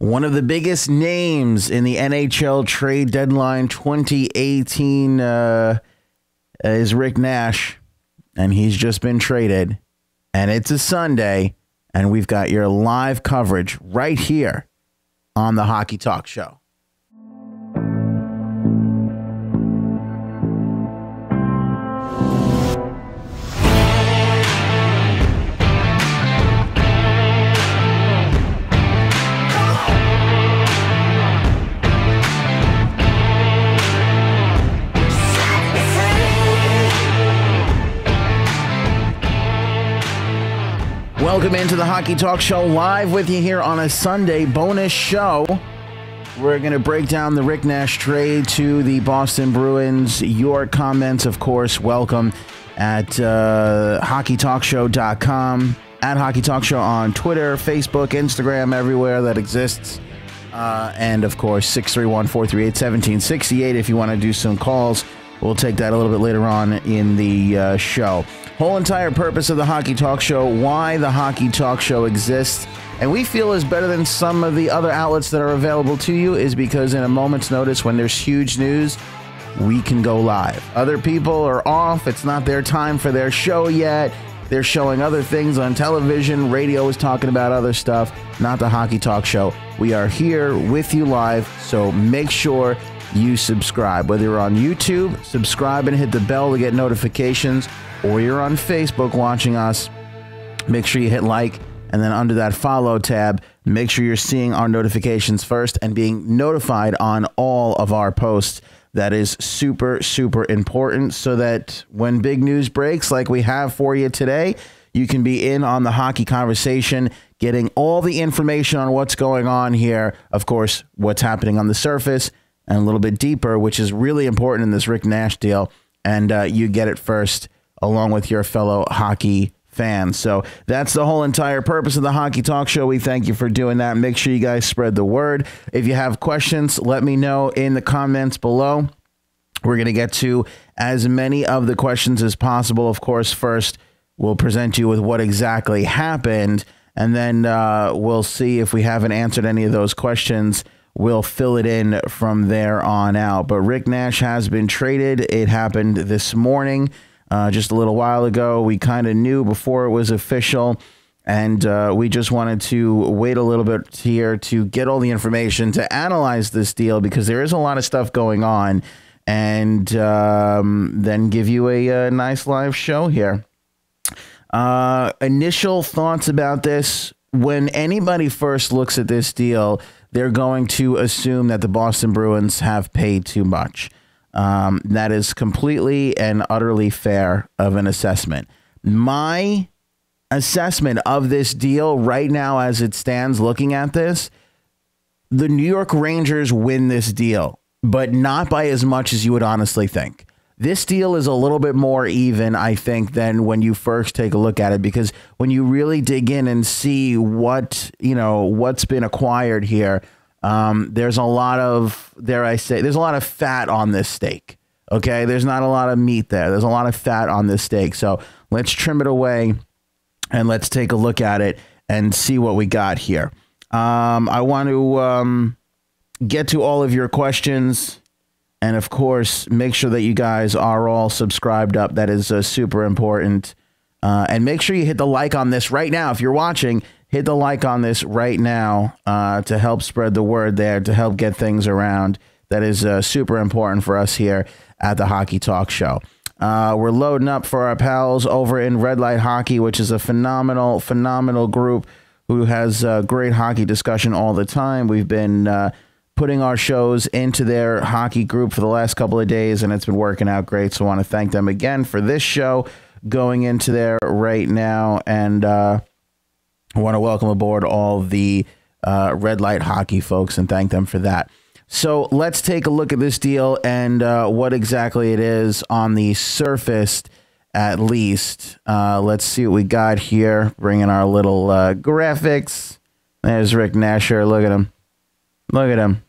One of the biggest names in the NHL trade deadline 2018 is Rick Nash, and he's just been traded. And it's a Sunday, and we've got your live coverage right here on the Hockey Talk Show. Welcome into the Hockey Talk Show, live with you here on a Sunday bonus show. We're going to break down the Rick Nash trade to the Boston Bruins. Your comments, of course, welcome at hockeytalkshow.com, at Hockey Talk Show on Twitter, Facebook, Instagram, everywhere that exists. And, of course, 631-438-1768 if you want to do some calls. We'll take that a little bit later on in the show. Whole entire purpose of the Hockey Talk Show, why the Hockey Talk Show exists, and we feel is better than some of the other outlets that are available to you, is because in a moment's notice, when there's huge news, we can go live. Other people are off. It's not their time for their show yet. They're showing other things on television. Radio is talking about other stuff, not the Hockey Talk Show. We are here with you live, so make sure you subscribe. Whether you're on YouTube, subscribe and hit the bell to get notifications, or you're on Facebook watching us, make sure you hit like, and then under that follow tab, make sure you're seeing our notifications first and being notified on all of our posts. That is super, super important, so that when big news breaks like we have for you today, you can be in on the hockey conversation, getting all the information on what's going on here. Of course, what's happening on the surface and a little bit deeper, which is really important in this Rick Nash deal. And you get it first, along with your fellow hockey fans. So that's the whole entire purpose of the Hockey Talk Show. We thank you for doing that. Make sure you guys spread the word. If you have questions, let me know in the comments below. We're going to get to as many of the questions as possible. Of course, first, we'll present you with what exactly happened, and then we'll see if we haven't answered any of those questions. We'll fill it in from there on out. But Rick Nash has been traded. It happened this morning. Just a little while ago. We kind of knew before it was official, and we just wanted to wait a little bit here to get all the information to analyze this deal, because there is a lot of stuff going on, and then give you a nice live show here. Initial thoughts about this: when anybody first looks at this deal, they're going to assume that the Boston Bruins have paid too much. That is completely and utterly fair of an assessment. My assessment of this deal right now, as it stands, looking at this, the New York Rangers win this deal, but not by as much as you would honestly think. This deal is a little bit more even, I think, than when you first take a look at it, because when you really dig in and see what's been acquired here, there's a lot of, there's a lot of fat on this steak. Okay. There's not a lot of meat there. There's a lot of fat on this steak. So let's trim it away and let's take a look at it and see what we got here. I want to, get to all of your questions, and of course, make sure that you guys are all subscribed up. That is super important. And make sure you hit the like on this right now. If you're watching, hit the like on this right now to help spread the word there, to help get things around. That is super important for us here at the Hockey Talk Show. We're loading up for our pals over in Red Light Hockey, which is a phenomenal, phenomenal group who has great hockey discussion all the time. We've been putting our shows into their hockey group for the last couple of days, and it's been working out great. So I want to thank them again for this show going into there right now. And I want to welcome aboard all the Red Light Hockey folks and thank them for that. So let's take a look at this deal and what exactly it is on the surface, at least. Let's see what we got here. Bring in our little graphics. There's Rick Nash. Look at him. Look at him.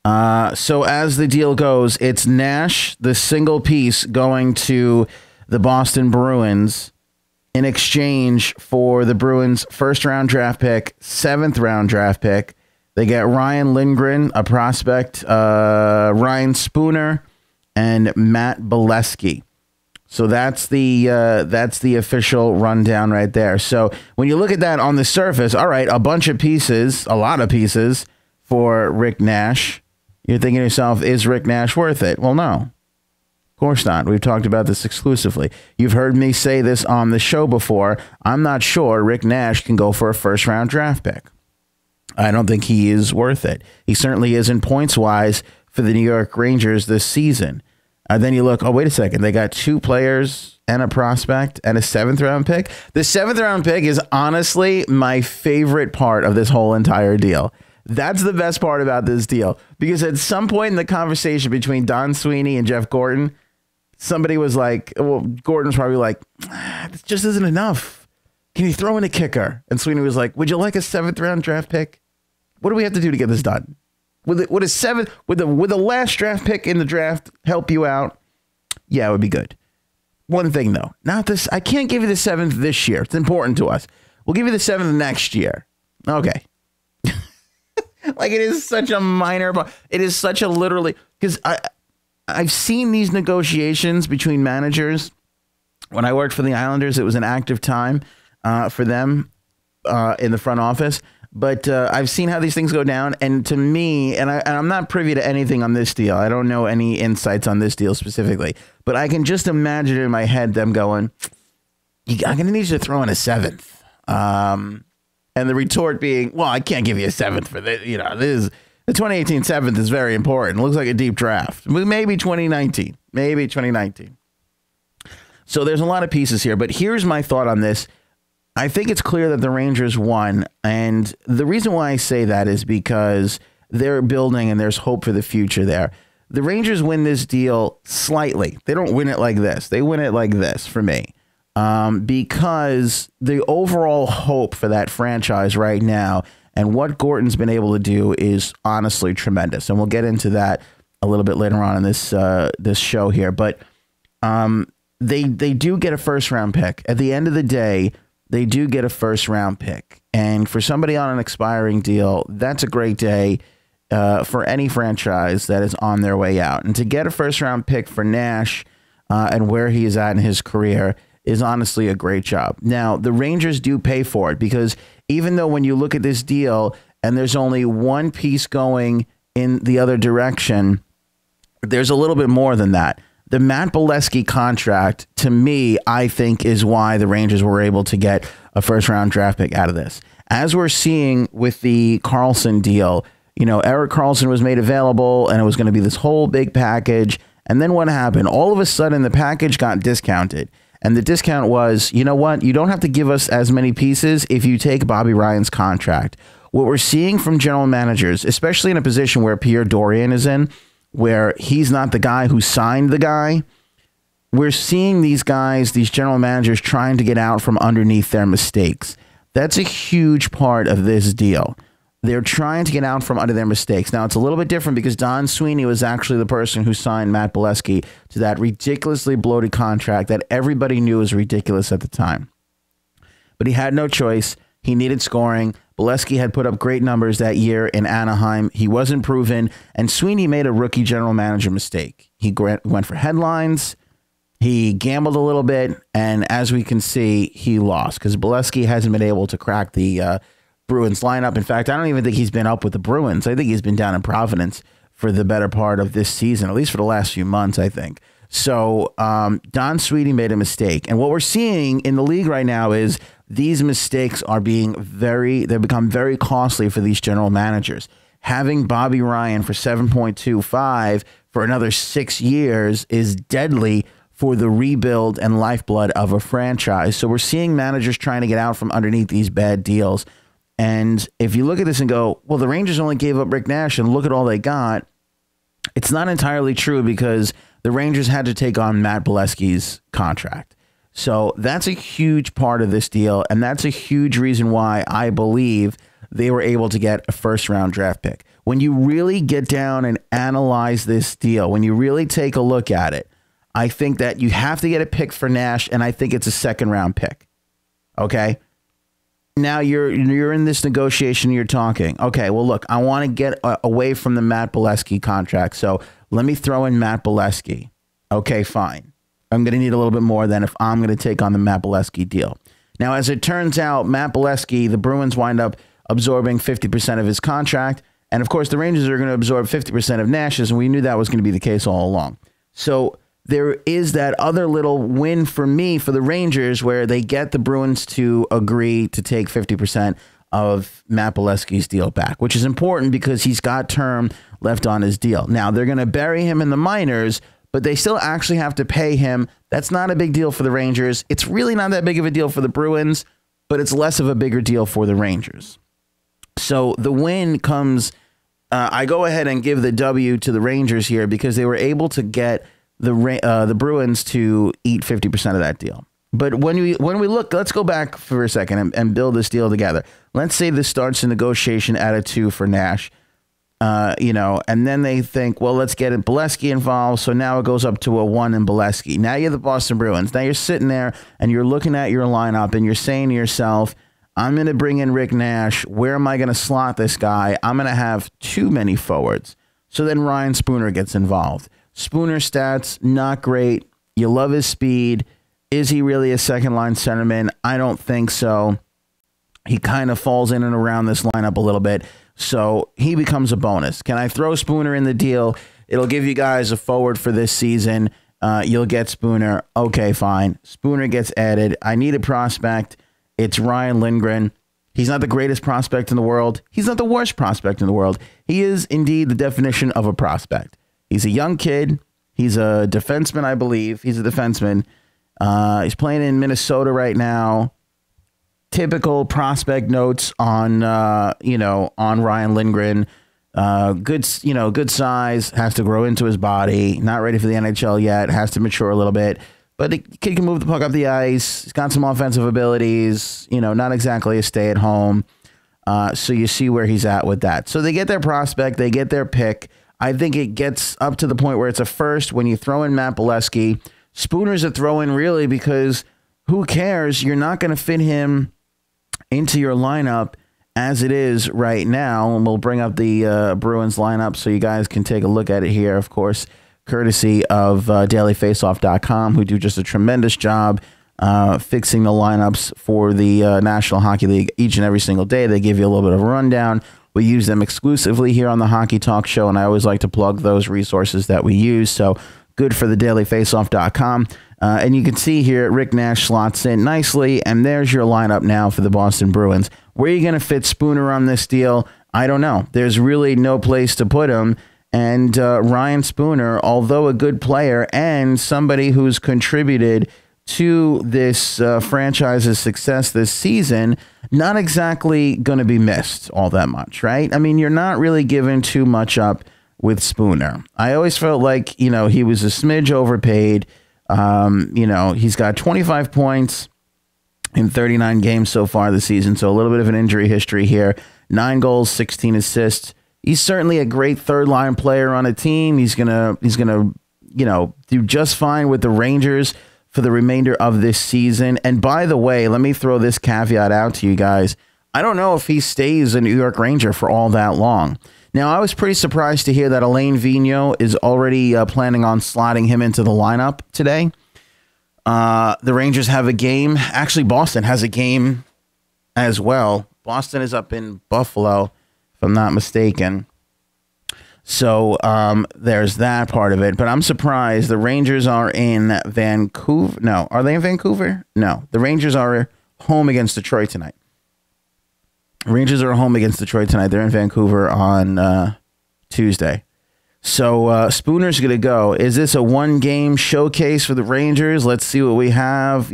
So as the deal goes, it's Nash, the single piece, going to the Boston Bruins. in exchange for the Bruins' first-round draft pick, seventh-round draft pick. They get Ryan Lindgren, a prospect, Ryan Spooner, and Matt Beleskey. So that's the official rundown right there. So when you look at that on the surface, all right, a bunch of pieces, a lot of pieces for Rick Nash. You're thinking to yourself, is Rick Nash worth it? Well, no. Of course not. We've talked about this exclusively. You've heard me say this on the show before. I'm not sure Rick Nash can go for a first-round draft pick. I don't think he is worth it. He certainly isn't points-wise for the New York Rangers this season. Then you look, oh, wait a second. They got two players and a prospect and a seventh-round pick. The seventh-round pick is honestly my favorite part of this whole entire deal. That's the best part about this deal. Because at some point in the conversation between Don Sweeney and Jeff Gorton, somebody was like, well, Gordon's probably like, this just isn't enough. Can you throw in a kicker? And Sweeney was like, would you like a seventh-round draft pick? What do we have to do to get this done? Would the last draft pick in the draft help you out? Yeah, it would be good. One thing though, not this. I can't give you the seventh this year. It's important to us. We'll give you the seventh next year. Okay. Like it is such a minor, but it is such a literally because I've seen these negotiations between managers. When I worked for the Islanders, it was an active time for them in the front office. But I've seen how these things go down. And to me, and I'm not privy to anything on this deal. I don't know any insights on this deal specifically. But I can just imagine in my head them going, I'm going to need you to throw in a seventh. And the retort being, well, I can't give you a seventh for this. You know, this is, the 2018 seventh is very important. It looks like a deep draft. Maybe 2019. Maybe 2019. So there's a lot of pieces here. But here's my thought on this. I think it's clear that the Rangers won, and the reason why I say that is because they're building and there's hope for the future there. The Rangers win this deal slightly. They don't win it like this. They win it like this for me because the overall hope for that franchise right now and what Gorton's been able to do is honestly tremendous, and we'll get into that a little bit later on in this show here. But they do get a first-round pick. At the end of the day, they do get a first-round pick. And for somebody on an expiring deal, that's a great day for any franchise that is on their way out. And to get a first-round pick for Nash and where he is at in his career is honestly a great job. Now, the Rangers do pay for it because even though when you look at this deal and there's only one piece going in the other direction, there's a little bit more than that. The Matt Beleskey contract, to me, I think is why the Rangers were able to get a first-round draft pick out of this. As we're seeing with the Karlsson deal, you know, Erik Karlsson was made available, and it was going to be this whole big package. And then what happened? All of a sudden, the package got discounted. And the discount was, you know what? You don't have to give us as many pieces if you take Bobby Ryan's contract. What we're seeing from general managers, especially in a position where Pierre Dorian is in, where he's not the guy who signed the guy, we're seeing these guys, these general managers trying to get out from underneath their mistakes. That's a huge part of this deal. They're trying to get out from under their mistakes. Now, it's a little bit different because Don Sweeney was actually the person who signed Matt Beleskey to that ridiculously bloated contract that everybody knew was ridiculous at the time. But he had no choice. He needed scoring. Beleskey had put up great numbers that year in Anaheim. He wasn't proven, and Sweeney made a rookie general manager mistake. He went for headlines. He gambled a little bit, and as we can see, he lost because Beleskey hasn't been able to crack the Bruins lineup. In fact, I don't even think he's been up with the Bruins. I think he's been down in Providence for the better part of this season, at least for the last few months, I think. So Don Sweeney made a mistake, and what we're seeing in the league right now is these mistakes are being they've become very costly for these general managers. Having Bobby Ryan for 7.25 for another 6 years is deadly for the rebuild and lifeblood of a franchise. So we're seeing managers trying to get out from underneath these bad deals. And if you look at this and go, well, the Rangers only gave up Rick Nash and look at all they got, it's not entirely true because the Rangers had to take on Matt Beleskey's contract. So that's a huge part of this deal, and that's a huge reason why I believe they were able to get a first-round draft pick. When you really get down and analyze this deal, when you really take a look at it, I think that you have to get a pick for Nash, and I think it's a second-round pick. Okay. Now you're in this negotiation. You're talking. Okay. Well, look, I want to get away from the Matt Beleskey contract. So let me throw in Matt Beleskey. Okay, fine. I'm going to need a little bit more than if I'm going to take on the Matt Beleskey deal. Now, as it turns out, Matt Beleskey, the Bruins wind up absorbing 50% of his contract. And of course, the Rangers are going to absorb 50% of Nash's. And we knew that was going to be the case all along. So there is that other little win for me for the Rangers where they get the Bruins to agree to take 50% of Matt Beleskey's deal back, which is important because he's got term left on his deal. Now, they're going to bury him in the minors, but they still actually have to pay him. That's not a big deal for the Rangers. It's really not that big of a deal for the Bruins, but it's less of a bigger deal for the Rangers. So the win comes, I go ahead and give the W to the Rangers here because they were able to get the Bruins to eat 50% of that deal. But when we look, let's go back for a second and build this deal together. Let's say this starts a negotiation at a 2 for Nash, and then they think, well, let's get Beleskey involved. So now it goes up to a 1 in Beleskey. Now you're the Boston Bruins. Now you're sitting there and you're looking at your lineup and you're saying to yourself, I'm going to bring in Rick Nash. Where am I going to slot this guy? I'm going to have too many forwards. So then Ryan Spooner gets involved. Spooner stats, not great. You love his speed. Is he really a second-line centerman? I don't think so. He kind of falls in and around this lineup a little bit, so he becomes a bonus. Can I throw Spooner in the deal? It'll give you guys a forward for this season. You'll get Spooner. Okay, fine. Spooner gets added. I need a prospect. It's Ryan Lindgren. He's not the greatest prospect in the world. He's not the worst prospect in the world. He is indeed the definition of a prospect. He's a young kid. He's a defenseman, I believe. He's a defenseman. He's playing in Minnesota right now. Typical prospect notes on Ryan Lindgren. Good size. Has to grow into his body. Not ready for the NHL yet. Has to mature a little bit. But the kid can move the puck up the ice. He's got some offensive abilities. Not exactly a stay-at-home. So you see where he's at with that. So they get their prospect. They get their pick. I think it gets up to the point where it's a first when you throw in Matt Beleskey. Spooner's a throw-in really because who cares? You're not going to fit him into your lineup as it is right now. And we'll bring up the Bruins lineup so you guys can take a look at it here, of course, courtesy of dailyfaceoff.com, who do just a tremendous job fixing the lineups for the National Hockey League each and every single day. They give you a little bit of a rundown. We use them exclusively here on the Hockey Talk Show, and I always like to plug those resources that we use. So good for the dailyfaceoff.com. And you can see here, Rick Nash slots in nicely, and there's your lineup now for the Boston Bruins. Where are you going to fit Spooner on this deal? I don't know. There's really no place to put him. And Ryan Spooner, although a good player and somebody who's contributed to this franchise's success this season, not exactly going to be missed all that much, right? I mean, you're not really giving too much up with Spooner. I always felt like, he was a smidge overpaid. He's got 25 points in 39 games so far this season, so a little bit of an injury history here. 9 goals, 16 assists. He's certainly a great third-line player on a team. He's gonna do just fine with the Rangers for the remainder of this season. And by the way, let me throw this caveat out to you guys. I don't know if he stays a New York Ranger for all that long. Now, I was pretty surprised to hear that Alain Vigneault is already planning on slotting him into the lineup today. The Rangers have a game. Actually, Boston has a game as well. Boston is up in Buffalo, if I'm not mistaken. So there's that part of it. But I'm surprised the Rangers are in Vancouver. No, are they in Vancouver? No, the Rangers are home against Detroit tonight. Rangers are home against Detroit tonight. They're in Vancouver on Tuesday. So Spooner's going to go. Is this a one-game showcase for the Rangers? Let's see what we have.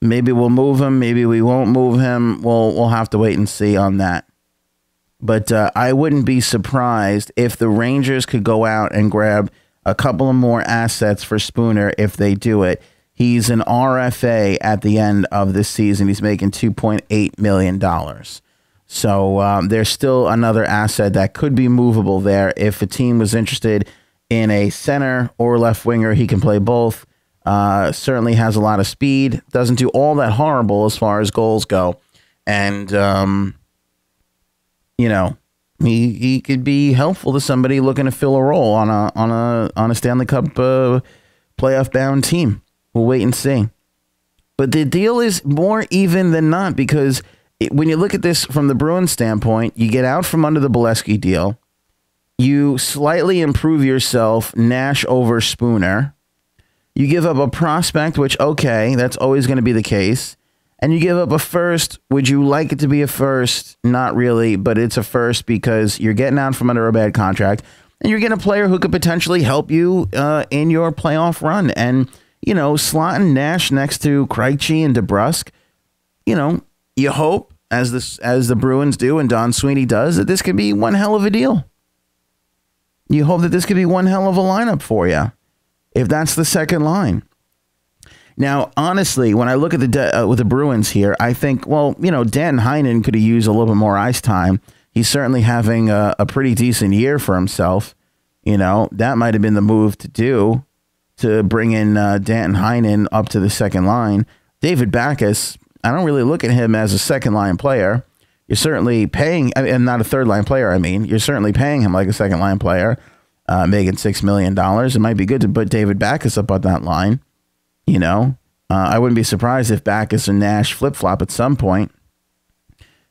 Maybe we'll move him. Maybe we won't move him. We'll have to wait and see on that. But I wouldn't be surprised if the Rangers could go out and grab a couple of more assets for Spooner if they do it. He's an RFA at the end of this season. He's making $2.8 million. So there's still another asset that could be movable there. If a team was interested in a center or left winger, he can play both. Certainly has a lot of speed. Doesn't do all that horrible as far as goals go. And, he could be helpful to somebody looking to fill a role on a Stanley Cup playoff bound team. We'll wait and see. But the deal is more even than not, because when you look at this from the Bruins standpoint, you get out from under the Beleskey deal. You slightly improve yourself, Nash over Spooner. You give up a prospect, which, okay, that's always going to be the case. And you give up a first. Would you like it to be a first? Not really, but it's a first because you're getting out from under a bad contract. And you're getting a player who could potentially help you in your playoff run. And, slotting Nash next to Krejci and DeBrusk, you hope, as the Bruins do and Don Sweeney does, that this could be one hell of a deal. You hope that this could be one hell of a lineup for you, if that's the second line. Now, honestly, when I look at with the Bruins here, I think, Dan Heinen could have used a little bit more ice time. He's certainly having a pretty decent year for himself. That might have been the move to do, to bring in Dan Heinen up to the second line. David Backes, I don't really look at him as a second line player. You're certainly paying, and not a third line player, you're certainly paying him like a second line player, making $6 million. It might be good to put David Backes up on that line. I wouldn't be surprised if Backes and Nash flip-flop at some point.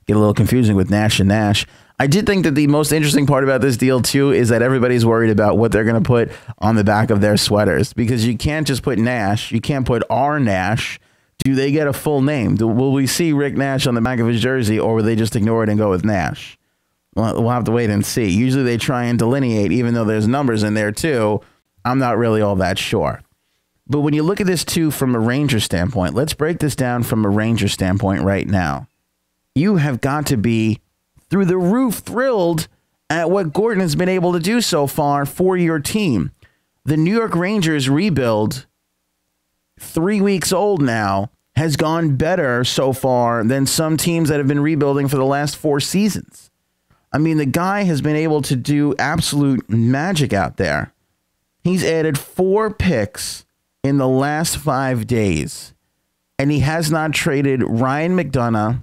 Get a little confusing with Nash and Nash. I did think that the most interesting part about this deal, too, is that everybody's worried about what they're going to put on the back of their sweaters, because you can't just put Nash. You can't put R Nash. Do they get a full name? Will we see Rick Nash on the back of his jersey, or will they just ignore it and go with Nash? We'll have to wait and see. Usually they try and delineate, even though there's numbers in there, too. I'm not really all that sure. But when you look at this, too, from a Ranger standpoint, let's break this down from a Ranger standpoint right now. You have got to be through the roof thrilled at what Gorton has been able to do so far for your team. The New York Rangers rebuild, 3 weeks old now, has gone better so far than some teams that have been rebuilding for the last 4 seasons. The guy has been able to do absolute magic out there. He's added 4 picks in the last 5 days, and he has not traded Ryan McDonough,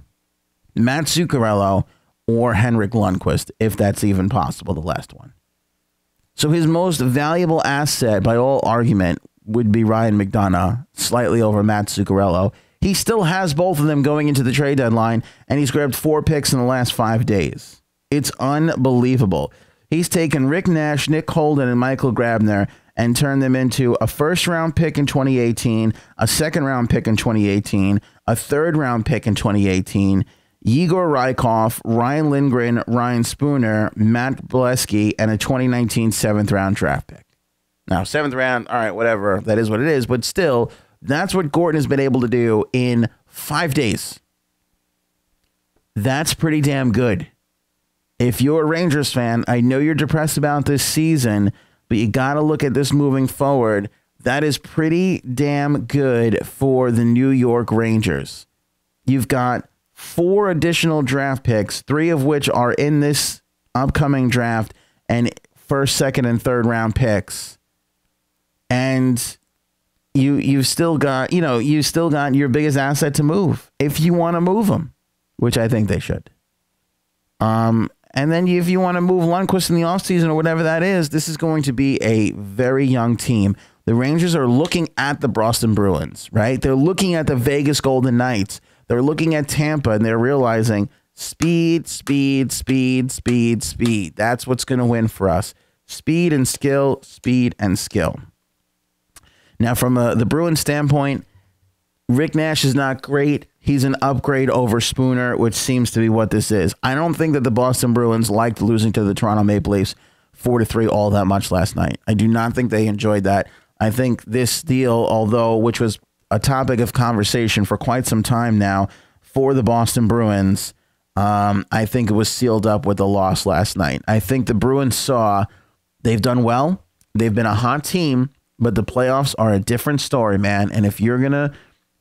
Matt Zuccarello, or Henrik Lundqvist, if that's even possible, the last one. So his most valuable asset, by all argument, would be Ryan McDonough, slightly over Matt Zuccarello. He still has both of them going into the trade deadline, and he's grabbed 4 picks in the last 5 days. It's unbelievable. He's taken Rick Nash, Nick Holden, and Michael Grabner and turned them into a first-round pick in 2018, a second-round pick in 2018, a third-round pick in 2018, Yegor Rykov, Ryan Lindgren, Ryan Spooner, Matt Beleskey, and a 2019 7th-round draft pick. Now, 7th round, all right, whatever, that is what it is, but still, that's what Gorton has been able to do in 5 days. That's pretty damn good. If you're a Rangers fan, I know you're depressed about this season, but you got to look at this moving forward. That is pretty damn good for the New York Rangers. You've got 4 additional draft picks, 3 of which are in this upcoming draft, and first, second, and third round picks. And you've still got, your biggest asset to move if you want to move them, which I think they should. And then if you want to move Lundqvist in the offseason or whatever that is, this is going to be a very young team. The Rangers are looking at the Boston Bruins, right? They're looking at the Vegas Golden Knights. They're looking at Tampa, and they're realizing speed, speed, speed, speed, speed. That's what's going to win for us. Speed and skill, speed and skill. Now, from the Bruins standpoint, Rick Nash is not great. He's an upgrade over Spooner, which seems to be what this is. I don't think that the Boston Bruins liked losing to the Toronto Maple Leafs 4-3 all that much last night. I do not think they enjoyed that. I think this deal, which was a topic of conversation for quite some time now for the Boston Bruins, I think it was sealed up with the loss last night. I think the Bruins saw they've done well. They've been a hot team, but the playoffs are a different story, man. And if you're going to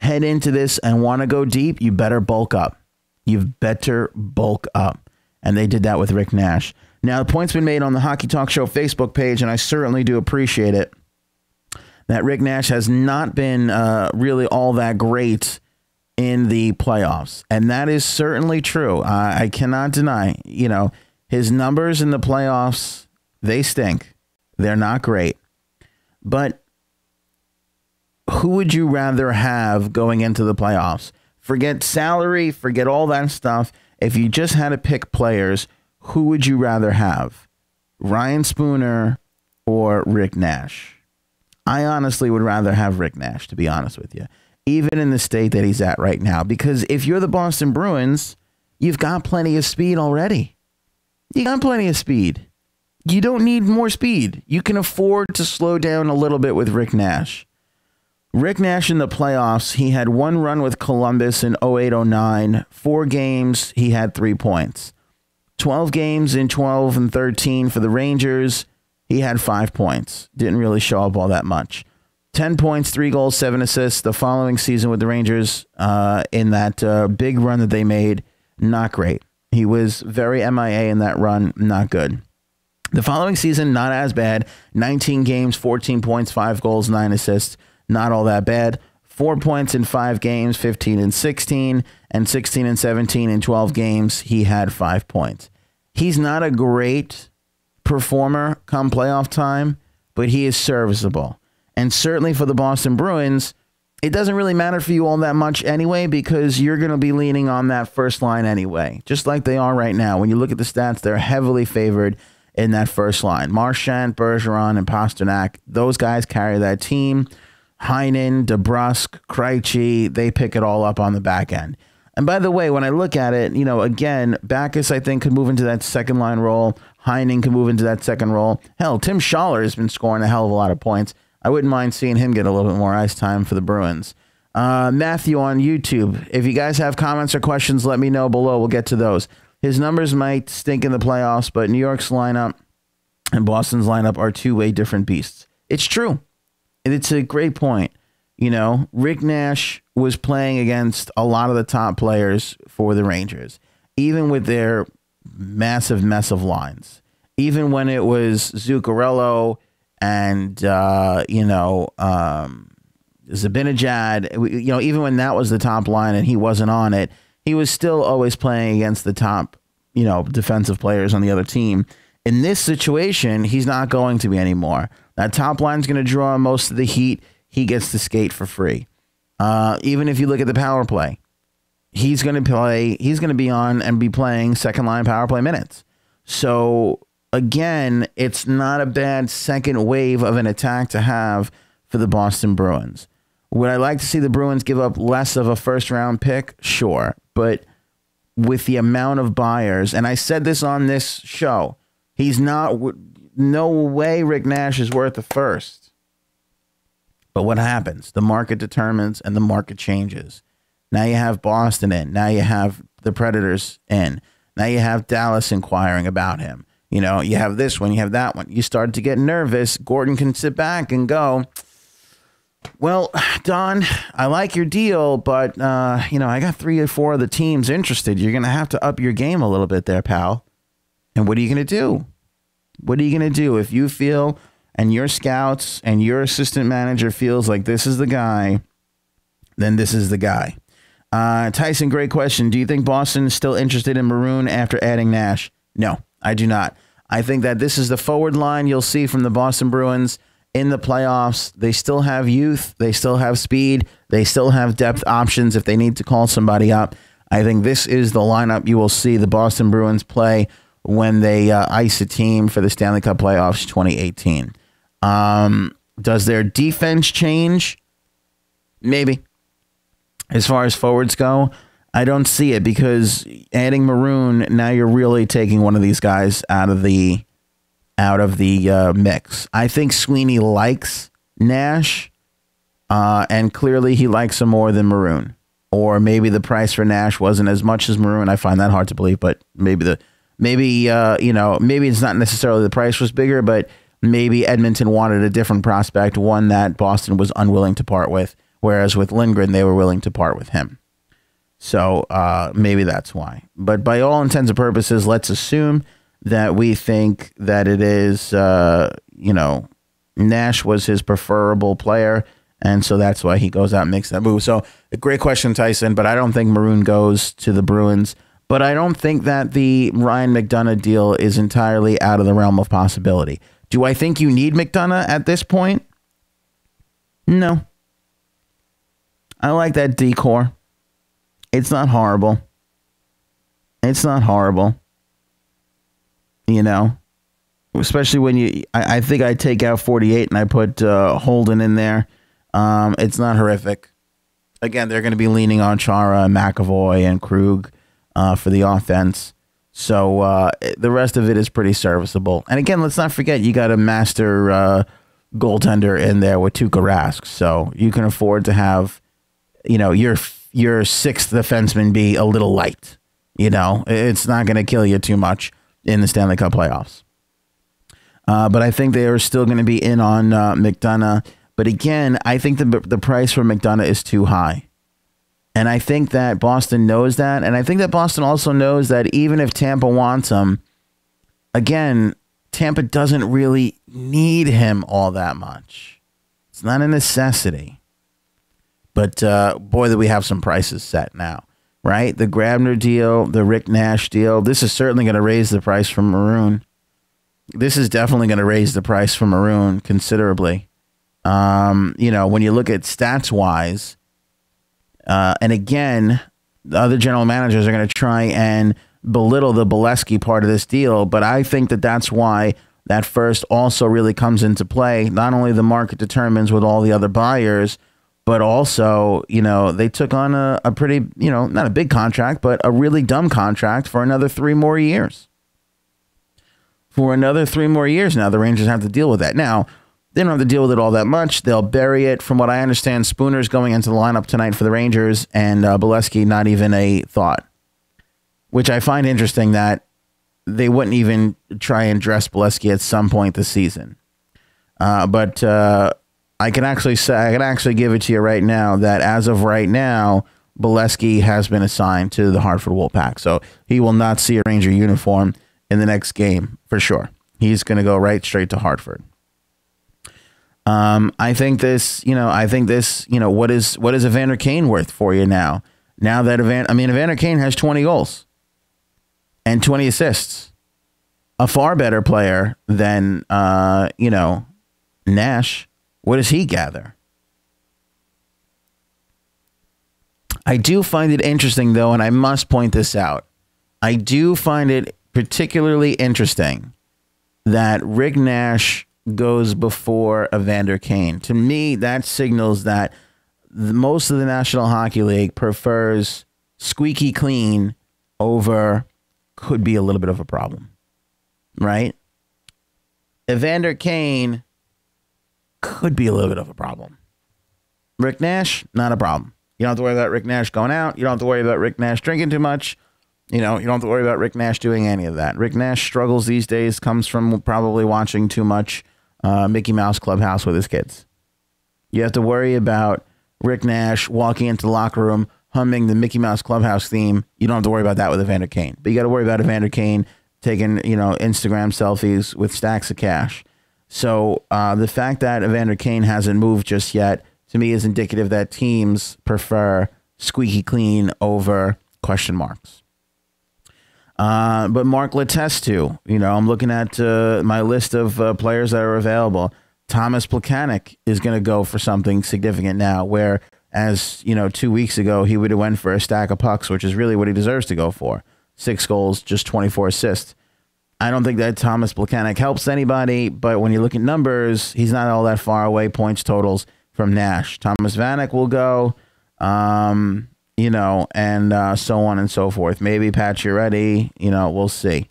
head into this and want to go deep, you better bulk up. You've better bulk up. And they did that with Rick Nash. Now, the point's been made on the Hockey Talk Show Facebook page, and I certainly do appreciate it. that Rick Nash has not been really all that great in the playoffs. And that is certainly true. I cannot deny, his numbers in the playoffs, they stink. They're not great. But who would you rather have going into the playoffs? Forget salary, forget all that stuff. If you just had to pick players, who would you rather have? Ryan Spooner or Rick Nash? I honestly would rather have Rick Nash, to be honest with you, even in the state that he's at right now. Because if you're the Boston Bruins, you've got plenty of speed already. You got plenty of speed. You don't need more speed. You can afford to slow down a little bit with Rick Nash. Rick Nash in the playoffs, he had one run with Columbus in 08-09. 4 games, he had 3 points. 12 games in 12 and 13 for the Rangers, he had 5 points. Didn't really show up all that much. 10 points, 3 goals, 7 assists the following season with the Rangers in that big run that they made. Not great. He was very MIA in that run. Not good. The following season, not as bad. 19 games, 14 points, 5 goals, 9 assists. Not all that bad. 4 points in 5 games, 15 and 16, and 16 and 17 in 12 games. He had 5 points. He's not a great performer come playoff time, but he is serviceable. And certainly for the Boston Bruins, it doesn't really matter for you all that much anyway, because you're going to be leaning on that first line anyway, just like they are right now. When you look at the stats, they're heavily favored in that first line. Marchand, Bergeron, and Pasternak, those guys carry that team. Heinen, DeBrusk, Krejci, they pick it all up on the back end. And by the way, when I look at it, again, Backes, I think, could move into that second line role. Heinen could move into that second role. Hell, Tim Schaller has been scoring a hell of a lot of points. I wouldn't mind seeing him get a little bit more ice time for the Bruins. Matthew on YouTube, if you guys have comments or questions, let me know below. We'll get to those. His numbers might stink in the playoffs, but New York's lineup and Boston's lineup are two-way different beasts. It's true. It's a great point. Rick Nash was playing against a lot of the top players for the Rangers, even with their massive mess of lines. Even when it was Zuccarello and, Zibanejad, even when that was the top line and he wasn't on it, he was still always playing against the top, defensive players on the other team. In this situation, he's not going to be anymore. That top line's going to draw most of the heat. He gets to skate for free. Even if you look at the power play, he's going to play. He's going to be on and be playing second line power play minutes. So again, it's not a bad second wave of an attack to have for the Boston Bruins. Would I like to see the Bruins give up less of a first round pick? Sure. But with the amount of buyers, and I said this on this show, no way Rick Nash is worth the first. But what happens? The market determines and the market changes. Now you have Boston in. Now you have the Predators in. Now you have Dallas inquiring about him. You have this one, you have that one. You start to get nervous. Gordon can sit back and go, well, Don, I like your deal, but, I got 3 or 4 of the teams interested. You're going to have to up your game a little bit there, pal. And what are you going to do? What are you going to do if you feel and your scouts and your assistant manager feels like this is the guy, then this is the guy. Tyson, great question. Do you think Boston is still interested in Maroon after adding Nash? No, I do not. I think that this is the forward line you'll see from the Boston Bruins in the playoffs. They still have youth. They still have speed. They still have depth options if they need to call somebody up. I think this is the lineup you will see the Boston Bruins play when they ice a team for the Stanley Cup playoffs 2018. Does their defense change? Maybe. As far as forwards go, I don't see it, because adding Maroon, now you're really taking one of these guys out of the mix. I think Sweeney likes Nash, and clearly he likes him more than Maroon. Or maybe the price for Nash wasn't as much as Maroon. I find that hard to believe, but maybe it's not necessarily the price was bigger, but maybe Edmonton wanted a different prospect, one that Boston was unwilling to part with, whereas with Lindgren, they were willing to part with him. So maybe that's why. But by all intents and purposes, let's assume that we think that it is, Nash was his preferable player, and so that's why he goes out and makes that move. So a great question, Tyson, but I don't think Maroon goes to the Bruins. But I don't think that the Ryan McDonagh deal is entirely out of the realm of possibility. Do I think you need McDonagh at this point? No. I like that decor. It's not horrible. It's not horrible. You know? Especially when I think I take out 48 and I put Holden in there. It's not horrific. Again, they're going to be leaning on Chara and McAvoy and Krug for the offense. So the rest of it is pretty serviceable. And again, let's not forget, you got a master goaltender in there with Tuukka Rask. So you can afford to have, your sixth defenseman be a little light. It's not going to kill you too much in the Stanley Cup playoffs. But I think they are still going to be in on McDonagh. But again, I think the price for McDonagh is too high. And I think that Boston knows that. And I think that Boston also knows that even if Tampa wants him, again, Tampa doesn't really need him all that much. It's not a necessity. But boy, do we have some prices set now, right? The Grabner deal, the Rick Nash deal. This is certainly going to raise the price for Maroon. This is definitely going to raise the price for Maroon considerably. When you look at stats-wise, and again, the other general managers are going to try and belittle the Beleskey part of this deal, but I think that that's why that first also really comes into play. Not only the market determines with all the other buyers, but also, they took on a pretty, not a big contract, but a really dumb contract for another 3 more years. For another 3 more years now, the Rangers have to deal with that. Now, they don't have to deal with it all that much. They'll bury it. From what I understand, Spooner's going into the lineup tonight for the Rangers, and Beleskey not even a thought, which I find interesting that they wouldn't even try and dress Beleskey at some point this season. But I can actually give it to you right now that as of right now, Beleskey has been assigned to the Hartford Wolfpack, so he will not see a Ranger uniform in the next game for sure. He's going to go right straight to Hartford. I think this, what is Evander Kane worth for you now? Now that Evander Kane has 20 goals and 20 assists, a far better player than, Nash. What does he gather? I do find it interesting, though, and I must point this out. I do find it particularly interesting that Rick Nash goes before Evander Kane. To me, that signals that most of the National Hockey League prefers squeaky clean over could be a little bit of a problem, right? Evander Kane could be a little bit of a problem. Rick Nash, not a problem. You don't have to worry about Rick Nash going out. You don't have to worry about Rick Nash drinking too much. You don't have to worry about Rick Nash doing any of that. Rick Nash struggles these days comes from probably watching too much Mickey Mouse Clubhouse with his kids. You have to worry about Rick Nash walking into the locker room humming the Mickey Mouse Clubhouse theme. You don't have to worry about that with Evander Kane. But you got to worry about Evander Kane taking, Instagram selfies with stacks of cash. So the fact that Evander Kane hasn't moved just yet, to me, is indicative that teams prefer squeaky clean over question marks. But Mark Letestu, I'm looking at my list of players that are available. Thomas Plekanec is going to go for something significant now, where, as 2 weeks ago, he would have went for a stack of pucks, which is really what he deserves to go for. 6 goals, just 24 assists. I don't think that Thomas Plekanec helps anybody, but when you look at numbers, he's not all that far away, points totals, from Nash. Thomas Vanek will go. And so on and so forth. Maybe Pacioretty, we'll see.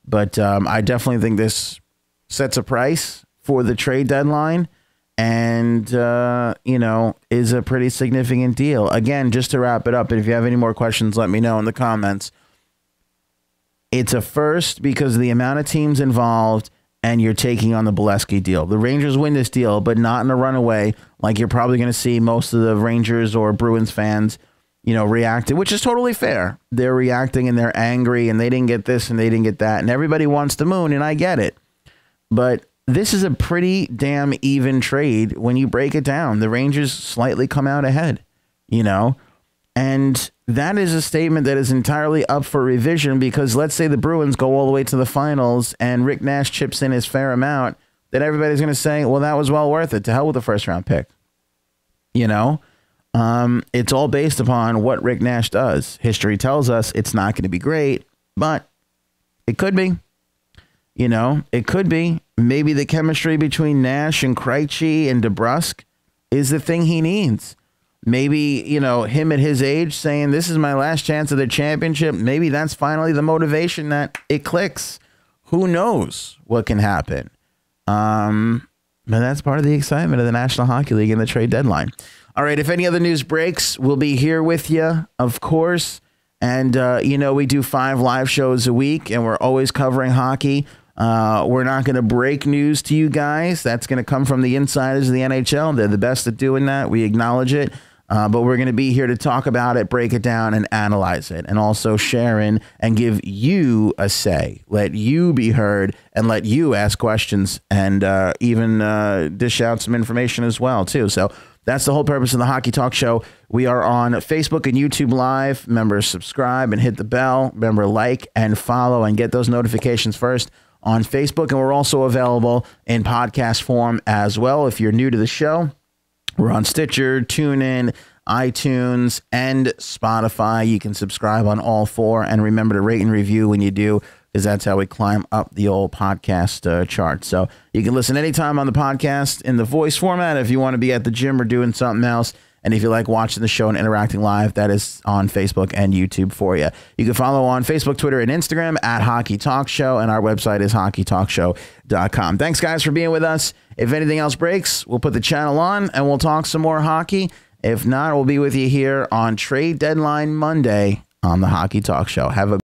But I definitely think this sets a price for the trade deadline and, is a pretty significant deal. Again, just to wrap it up, and if you have any more questions, let me know in the comments. It's a first because of the amount of teams involved, and you're taking on the Beleskey deal. The Rangers win this deal, but not in a runaway like you're probably going to see most of the Rangers or Bruins fans reacting, which is totally fair. They're reacting and they're angry and they didn't get this and they didn't get that. And everybody wants the moon, and I get it. But this is a pretty damn even trade when you break it down. The Rangers slightly come out ahead, you know, and that is a statement that is entirely up for revision, because let's say the Bruins go all the way to the finals and Rick Nash chips in his fair amount, then everybody's going to say, well, that was well worth it. To hell with the first round pick. You know, it's all based upon what Rick Nash does. History tells us it's not going to be great, but it could be. You know, it could be. Maybe the chemistry between Nash and Krejci and DeBrusk is the thing he needs. Maybe, you know, him at his age saying, this is my last chance at the championship. Maybe that's finally the motivation that it clicks. Who knows what can happen? But that's part of the excitement of the National Hockey League and the trade deadline. All right, if any other news breaks, we'll be here with you, of course. And, you know, we do 5 live shows a week, and we're always covering hockey. We're not going to break news to you guys. That's going to come from the insiders of the NHL. They're the best at doing that. We acknowledge it. But we're going to be here to talk about it, break it down, and analyze it, and also share in and give you a say. Let you be heard and let you ask questions, and even dish out some information as well, too. So that's the whole purpose of the Hockey Talk Show. We are on Facebook and YouTube Live. Remember, subscribe and hit the bell. Remember, like and follow and get those notifications first on Facebook. And we're also available in podcast form as well. If you're new to the show, we're on Stitcher, TuneIn, iTunes, and Spotify. You can subscribe on all 4. And remember to rate and review when you do, because that's how we climb up the old podcast chart. So you can listen anytime on the podcast in the voice format if you want to be at the gym or doing something else. And if you like watching the show and interacting live, that is on Facebook and YouTube for you. You can follow on Facebook, Twitter, and Instagram at Hockey Talk Show. And our website is hockeytalkshow.com. Thanks, guys, for being with us. If anything else breaks, we'll put the channel on and we'll talk some more hockey. If not, we'll be with you here on Trade Deadline Monday on the Hockey Talk Show. Have a